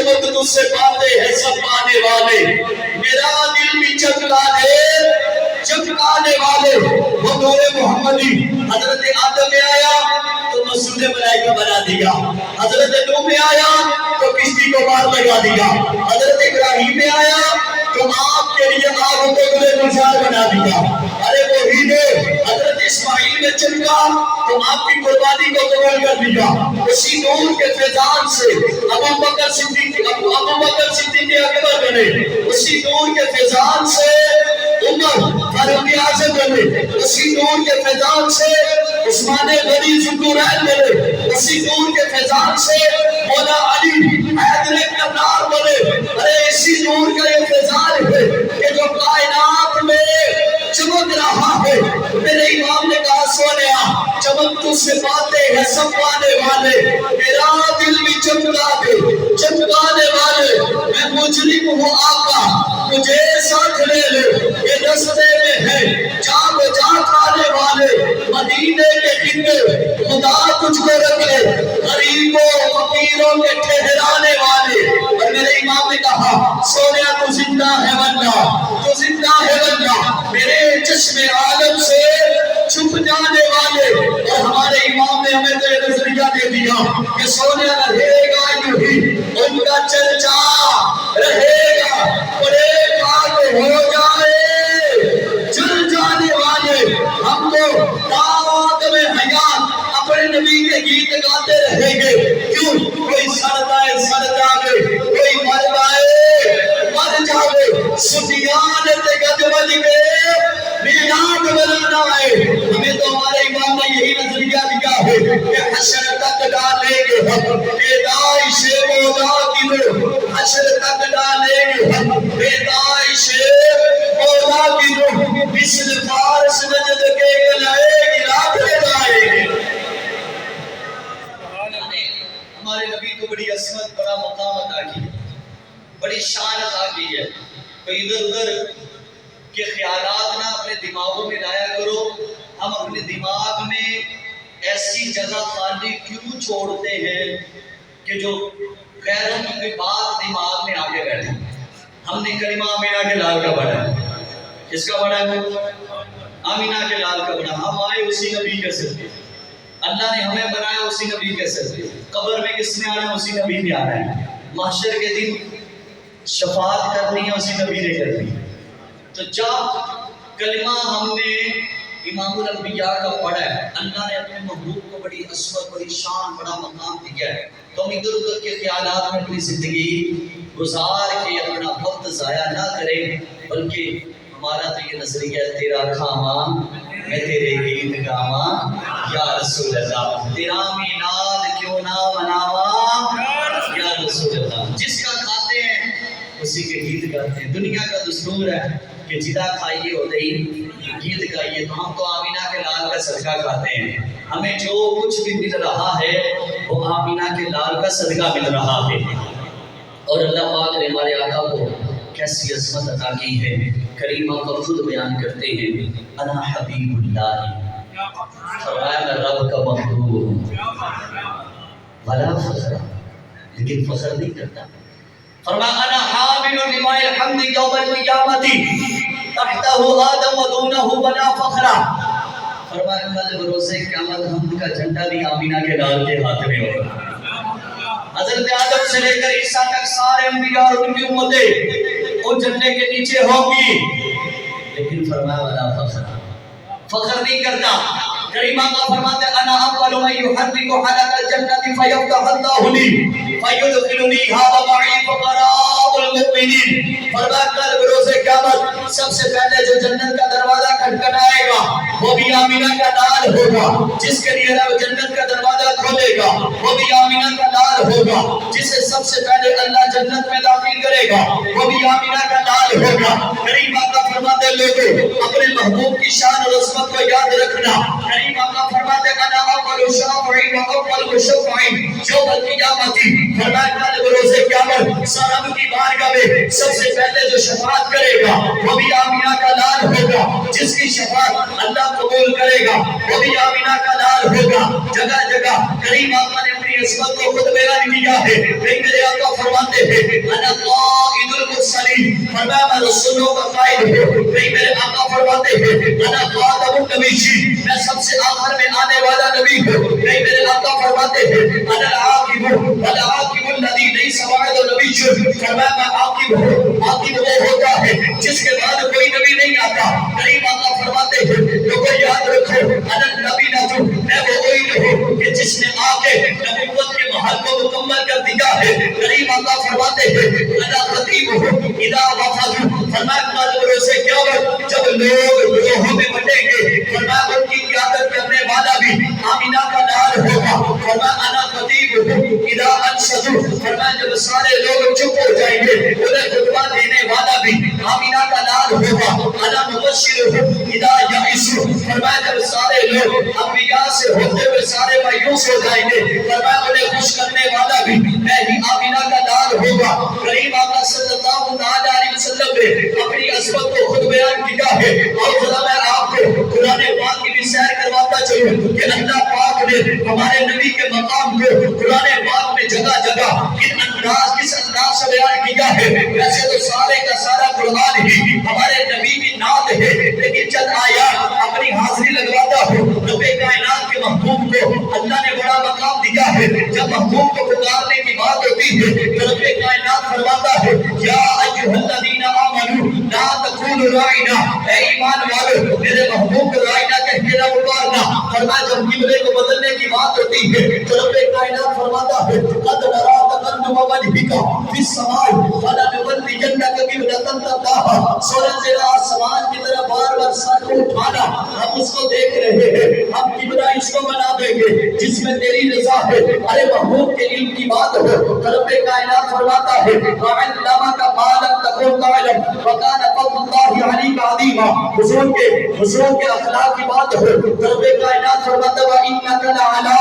چمک تجھ سے پاتے ہیں سب پانے والے، میرا دل بھی چمکانے والے وہ نور محمدی۔ حضرت آدم میں آیا تو مسجود ملائکہ بنا دیا، حضرت نوح میں آیا تو کشتی کو پار لگا دیا، حضرت ابراہیم میں آیا تو آپ کے لیے آگ کو گلزار بنا دیا۔ ارے وہی نے حضرت اسماعیل میں چمکا تو آپ کی قربانی کو قبول کر دیا، اسی نور کے فیضان سے ابو بکر صدیق اکبر بنے، اسی نور کے فیضان سے عمر فاروق اعظم بنے، اسی نور کے فیضان سے عثمان غنی ذوالنورین بنے، اسی نور کے فیضان سے مولا علی حیدر کرار بنے۔ ارے اسی نور کا یہ فیضان ہے کہ جو کائنات میں چمک رہا ہے۔ میرے امام نے کہا سونیا چمک تجھ سے پاتے ہیں سب پانے والے، میرا دل بھی چمکانے والے، میں مجرم ہوں آقا مجھے ساتھ لے لے، یہ رستے میں ہے جا بجا کھانے والے، مدینے کے گندے خدا تجھ کو رکھ لے، غریبوں فقیروں کے ٹھہرانے والے۔ اور میرے امام نے کہا سونیا تو زندہ ہے واللہ، تو زندہ ہے واللہ، میرے چشم عالم سے چھپ جانے والے۔ اور ہمارے امام نے ہمیں تو یہ نظریہ دے دیا کہ سونیا رہے گا یوں ہی، ان کا چرچا رہے گا، اور ایک آگ ہو جائے جل جانے والے۔ ہم تو دعوت میں حیات اپنے نبی کے گیت گاتے رہیں گے، کیوں کوئی سر جاوے، کوئی مر جاوے، سفیان تے گجوج کے میلاد بنانا ہے۔ ہمیں تو ہمارے امام نے یہی نظریہ دیا ہے کہ حشر تک ڈالیں گے ہم پیدائش مولا کی روح، حشر تک ڈالیں گے ہم پیدائش مولا کی روح، مثل فارس نجد کے گلائے گرا دے جائیں گے۔ ہمارے نبی کو بڑی عظمت، بڑا مقام عطا کی، بڑی شان عطا کی ہے۔ تو ادھر ادھر کے خیالات نہ اپنے دماغوں میں لایا کرو۔ ہم اپنے دماغ میں ایسی جگہ خالی کیوں چھوڑتے ہیں کہ جو غیروں کی کوئی بات دماغ میں آگے بیٹھے۔ ہم نے کلمہ آمینہ کے لال کا پڑھا ہے، کس کا پڑھا ہے؟ آمینہ کے لال کا پڑھا۔ ہم آئے اسی نبی کے صدقے، اللہ نے ہمیں بنایا اسی نبی کے صدقے، قبر میں کس نے آنا ہے؟ اسی نبی نے آنا ہے، محشر کے دن شفاعت کرنی ہے اسی نبی نے کرنی ہے۔ تو جب کلمہ ہم نے امام الانبیاء کا پڑھا ہے، اللہ نے اپنے محبوب کو بڑی عظمت، بڑی شان، بڑا مقام دیا ہے، تو ہم ادھر ادھر کے خیالات میں اپنی زندگی گزار کے اپنا وقت ضائع نہ کریں، بلکہ ہمارا تو یہ نظریہ ہے تیرا کھاواں میں تیرے گیت گاواں یا رسول اللہ، تیرا میلاد کیوں نہ مناواں یا رسول اللہ۔ جس کا کھاتے ہیں اسی کے گیت گاتے ہیں۔ دنیا کا دستور ہے کہ جدا کھائیے ہو دئی گیت گائیے، تو ہم تو آمینہ کے لال کا صدقہ کھاتے ہیں۔ ہمیں جو کچھ بھی مل رہا ہے وہ آمینہ کے لال کا صدقہ مل رہا ہے۔ اور اللہ پاک نے ہمارے آقا کو کیسی عظمت عطا کی ہے، کریمہ کو خود بیان کرتے ہیں، انا حبیب اللہ، فرمایا میں رب کا محبوب ہوں، بھلا فخر، لیکن فخر نہیں کرتا۔ فرمایا انا حامل لواء الحمد یوم القیامت تحتہ آدم و دونہ بلا فخرا۔ فرمایا کل بروز قیامت حمد کا جھنڈا بھی آمینہ کے لال کے ہاتھ میں ہوگا۔ حضرت آدم سے لے کر عیسیٰ تک سارے انبیاء اور ان کی امتیں ان جھنڈے کے نیچے ہوں گی، لیکن فرمایا ولا فخر، فخر نہیں کرتا۔ کریمہ کا فرماتے انا اول من یحرک حلق الجنۃ فیفتح اللہ لی فیدخلنی معی فقراء المؤمنین۔ فرمایا کل بروز قیامت سب سے پہلے جو جنت کا دروازہ کھٹکھٹائے گا وہ بھی آمینہ کا لال ہوگا، جس کے لیے رب جنت کا دروازہ کھولے گا وہ بھی آمینہ کا لال ہوگا، جسے سب سے پہلے اللہ جنت میں داخل کرے گا وہ بھی آمینہ کا لال ہوگا۔ کریمہ کا فرماتے لوگوں اپنے محبوب کی شان اور عظمت کو یاد رکھنا۔ کریمہ کا فرماتے انا اول شافع و اول مشفع یوم القیامت۔ فرمایا کل بروز قیامت رب کی بارگاہ میں سب سے پہلے جو شفاعت کرے گا وہ بھی آمینہ کا لال ہوگا، جس کی شفاعت اللہ قبول کرے گا وہ بھی آمینہ کا لال ہوگا۔ جگہ جگہ کریم آقا نے اپنی عظمت کو خود بیان کیا ہے، میرے آقا فرماتے ہیں انا قائد المرسلین، فرمایا میں رسولوں کا قائد ہوں. نہیں میرے آقا فرماتے ہیں انا خاتم النبیین، میں سب سے آخر میں آنے والا نبی ہوں. نہیں میرے آقا فرماتے ہیں انا العاقب والعاقب الذی لیس بعدہ نبی، فرمایا میں عاقب ہوں. عاقب وہ ہوتا ہے جس کے بعد کوئی نبی نہیں آتا. غریب آقا فرماتے ہیں لوگوں یاد رکھو انا النبی نجو، میں وہ وہی ہوں کہ جس نے آ کے نبوت کے محل کو مکمل کر دیا ہے. غریب آقا فرماتے ہیں انا خطیب ہوں اذا وفد، فرمایا قلب روزے قیامت جب لوگ گروہوں میں بٹیں گے، فرمایا ان کی قیادت کرنے والا بھی آمینہ کا لال ہوگا. فرمایا انا خطیب ہوں اذا انشدوا، فرمایا جب سارے لوگ چپ ہو جائیں گے انہیں خطبہ دینے والا بھی آمینہ کا لال ہوگا. انا مبشر ہوں اذا یئسوا، فرمایا جب سارے لوگ انبیاء سے ہوتے ہوئے سارے مایوس ہو جائیں گے، فرمایا انہیں خوش کرنے والا بھی میں ہی آمینہ کا لال ہوگا. غریب آقا صلی اللہ علیہ وسلم نے اپنی عظمت کو خود بیان کیا ہے. اور ذرا میں آپ کو قرآن پاک کی بھی سیر کرواتا چلوں کہ اللہ پاک نے ہمارے نبی کے مقام کو قرآن پاک میں جگہ جگہ کس انداز سے بیان کیا ہے. ویسے تو سارے کا سارا قرآن ہی ہمارے نبی کی نعت ہے، لیکن چند آیات اپنی حاضری لگواتا ہوں. رب کائنات کے محبوب کو اللہ نے بڑا مقام دیا ہے. جب محبوب کو پکارنے کی بات ہوتی ہے تو رب کائنات فرماتا ہے یا ایھا الذین آمنوا لا تقولوا راعنا، اے ایمان والو میرے محبوب کو راعنا کہہ کے نہ پکارنا. فرمایا جب قبلے کو بدلنے کی بات ہوتی ہے تو رب کائنات فرماتا ہے قد نرى تقلب وجهك في السماء فلنولینک قبلۃ ترضاها، سورج تیرا آسمان کی طرف بار بار سر کو اٹھانا، ہم اس کو دیکھ رہے ہیں، ہم قبلہ اس کو بنا دیں گے جس میں تیری رضا ہے. ارے محبوب کے علم کی بات ہو تو رب کائنات فرماتا ہے وعلمک ما لم تکن تعلم وکان فضل اللہ علیک عظیما. حضور کے اخلاق کی بات ہو تو رب کائنات فرماتا ہے وانک لعلی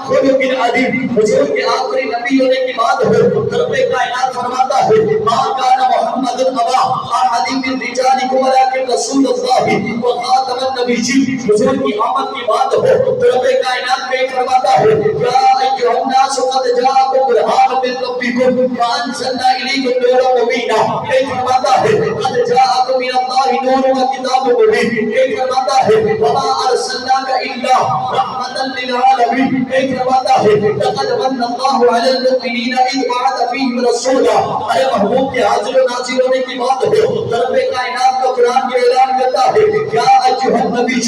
خلق عظیم. حضور کے آخری نبی ہونے کی بات ہو تو رب کائنات فرماتا ہے ما کان محمد ابا احد من رجالکم ولکن رسول اللہ وخاتم النبیین. حضور کی آمد کی بات ہو تو رب کائنات میں فرماتا ہے یا ایھا الناس قد جاءکم برہان من ربکم وانزلنا الیکم نورا مبینا. یہ فرماتا ہے قد جاءکم من اللہ نور و کتاب مبین. یہ فرماتا ہے وما ارسلناک الا رحمتا للعالمین. یہ فرماتا ہے لقد من اللہ علی المؤمنین اذ بعث فیہم رسولا. ارے محبوب کے حاضر و ناظر ہونے کی بات ہو تو رب کائنات کا قرآن یہ اعلان کرتا ہے یا ایھا النبی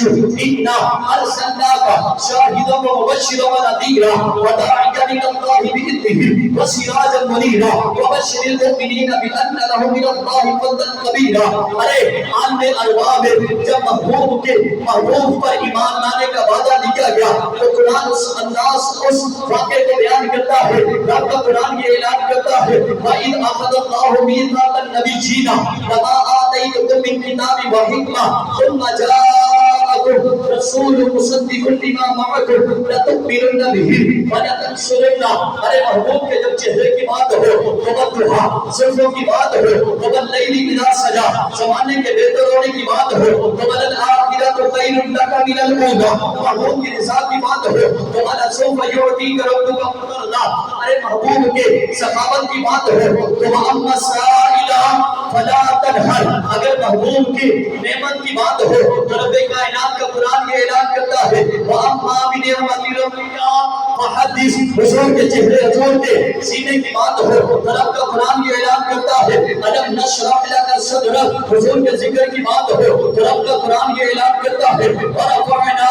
انا ارسلناک شاہدا ومبشرا ونذیرا وداعیا الی اللہ باذنہ وسراجا منیرا وبشر المؤمنین بان لهم من اللہ فضلا کبیرا. ارے عالم ارواح میں جب محبوب پر ایمان لانے کا وعدہ لکھا گیا تو قرآن اس انداز اس واقعے کو بیان کرتا ہے. رب کا قرآن یہ اعلان کرتا ہے وَإِذْ أَخَذَ اللَّهُ مِيثَاقَ النَّبِيِّينَ لَمَا آتَيْتُكُم مِّن كِتَابٍ وَحِكْمَةٍ ثُمَّ جَاءَكُم رَّسُولٌ مُصَدِّقٌ لِّمَا مَعَكُمْ لَتُؤْمِنُنَّ بِهِ وَلَتَنصُرُنَّهُ. ارے محبوب کے جب چہرے کی بات ہو تو والضحیٰ، زلفوں کی بات ہو تو واللیل اذا سجا، زمانے کے بہتر ہونے کی بات ہو تو وَلَلْآخِرَةُ خَيْرٌ لَّكَ مِنَ الْأُولَىٰ، محبوب کی رضا کی بات ہو تو وَلَسَوْفَ يُعْطِيكَ رَبُّكَ فَتَرْضَىٰ. ارے محبوب کے سخاوت کی بات ہو تو وَأَمَّا السَّائِلَ فَلَا تَنْهَرْ. اگر محبوب کی نعمت کی بات ہو تو رب کائنات کا قرآن یہ اعلان کرتا ہے وَأَمَّا بِنِعْمَتِ رَبِّكَ فَحَدِّثْ. حضور کے چہرے حضور کے سینے کی بات ہو تو رب کا قرآن یہ اعلان کرتا ہے أَلَمْ نَشْرَحْ لَكَ صَدْرَكَ. حضور کے ذکر کی بات ہو تو رب کا قرآن یہ اعلان کرتا ہے وَرَفَعْنَا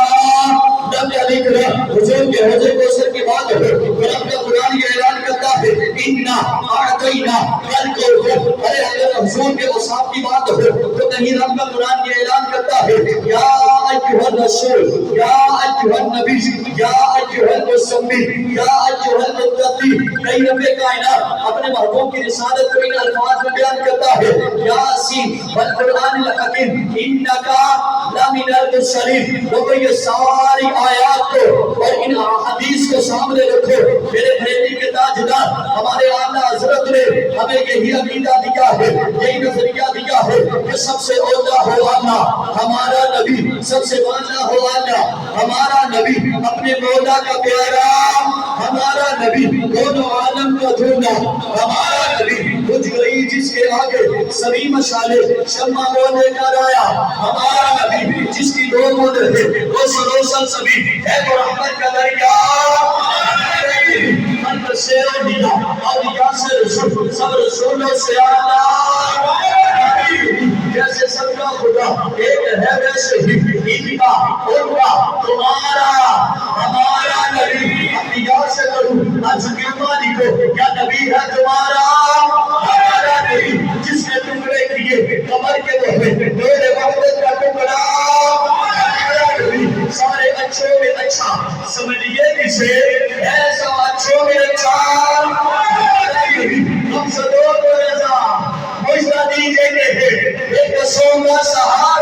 لَكَ ذِكْرَكَ. حضور کے حوض کوثر کی بات ہو تو رب کا قرآن یہ اعلان کرتا ہے اِنَّا أَعْطَيْنَاكَ الْكَوْثَرَ. ارے اگر حضور کے اوصاف کی بات ہو تو کہیں رب کا قرآن یہ اعلان کرتا ہے یا ایھا الرسول یا ایھا النبی یا ایھا المزمل یا ایھا المدثر. کئی رب کائنات اپنے محبوب کی رسالت کو ان الفاظ میں بیان کرتا ہے یاسین والقرآن الحکیم انک لمن المرسلین. لوگوں یہ ساری آیات کو اور ان حدیث کو سامنے رکھو. میرے بھیجی کے تاجدار ہمارے آقا حضرت نے ہمیں یہی عقیدہ دیا ہے، یہی نظریہ دیا ہے کہ سب سے اولا ہو اللہ ہمارا نبی، سب سے والا ہو اللہ ہمارا نبی، اپنے مولا کا پیارا ہمارا نبی، دونوں عالم کا دھونا ہمارا نبی، کے آگے سبھی مشالے شمع کو لے کر آیا ہمارا نبی جس کی دو بوندیں تھے وہ سروسن سبھی ہے تو رحمت کا دریا انت سے دیا اولیاء سے رسول سب رسولوں سے آلہ جیسے سب کا خدا ایک ہے ویسے ہی ان کا ان کا تمہارا ہمارا نبی انبیاء سے کروں آج کیمانی کو کیا نبی ہے تمہارا ہمارا نبی جس نے ٹکڑے کیے قبر کے وہ میرے وحدت کا ٹکڑا ہمارا نبی سارے اچھوں میں اچھا سمجھئے کسے ایسا اچھوں میں اچھا ہمارا نبی ہم صدوں کو رضا مجھتا دیجئے کہ ایک سونگا سہارا